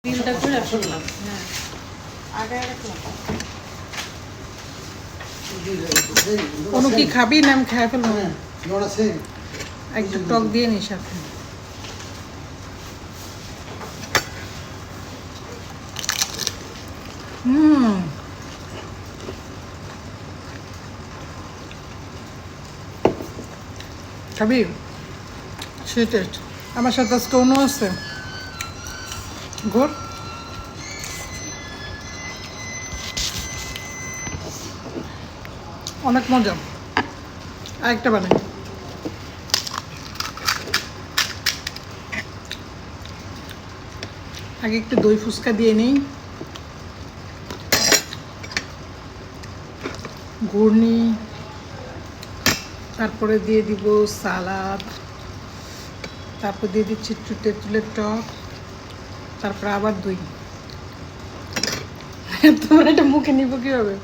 তিনটা করে রাখলাম। হ্যাঁ, আগে রাখলাম। কোনো কি খাবি না আমি খেয়ে ফেলবো? আছে একটু টক দিয়ে নিস সাথে। খাবি? সেই টেস্ট। আমার সাথে আজকে অন্য আছে ঘোর। অনেক মজা। আরেকটা বানাই। আগে একটু দই ফুচকা দিয়ে নিই, গুড় নিই, তারপরে দিয়ে দিব সালাদ, তারপর দিয়ে দিচ্ছি একটু তেঁতুলের টক, তারপরে আবার দই। তোমার এটা মুখে নিব কীভাবে?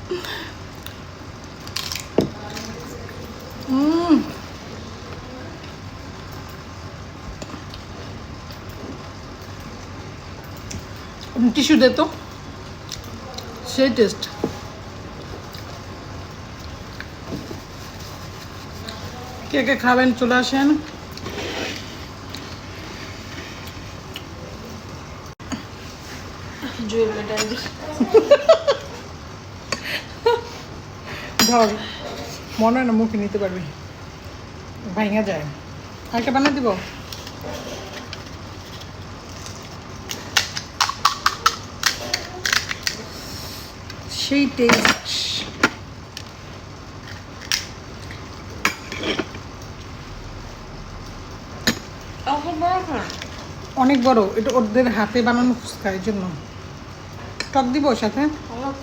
টিস্যু দে তো, সেই টেস্ট। কে কে খাবেন চলে আসেন। ধর, মনে হয় না মুখে নিতে পারবি, ভাঙা যায়। আরেকটা বানিয়ে দিব। সেই টেস্ট। অনেক বড়, এটা ওদের হাতে বানানো ফুচকা, এই জন্য। টক দিব সাথে?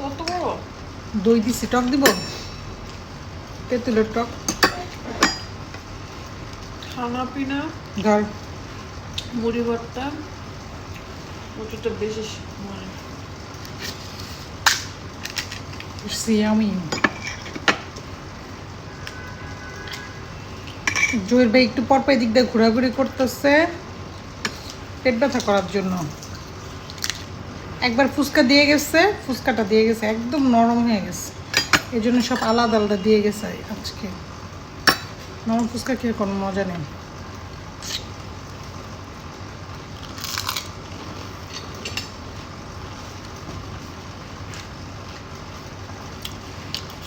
কত বড় দই দিছি, টক দিব, তেঁতুলের টক। খানা পিনা, ধর, মুড়ি ভর্তা, ওটা বেশি মানে সিয়ামি। জয়ের ভাই একটু পর দিক দিয়ে ঘোরাঘুরি করতেছে পেট ব্যথা করার জন্য। একবার ফুচকা দিয়ে গেছে, ফুচকাটা দিয়ে গেছে একদম নরম হয়ে গেছে, এই জন্য সব আলাদা আলাদা দিয়ে গেছে আজকে। নরম ফুচকা খেয়ে কোনো মজা নেই।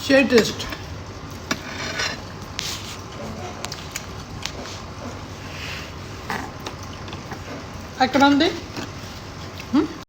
সেই টেস্ট। একটা বান দে।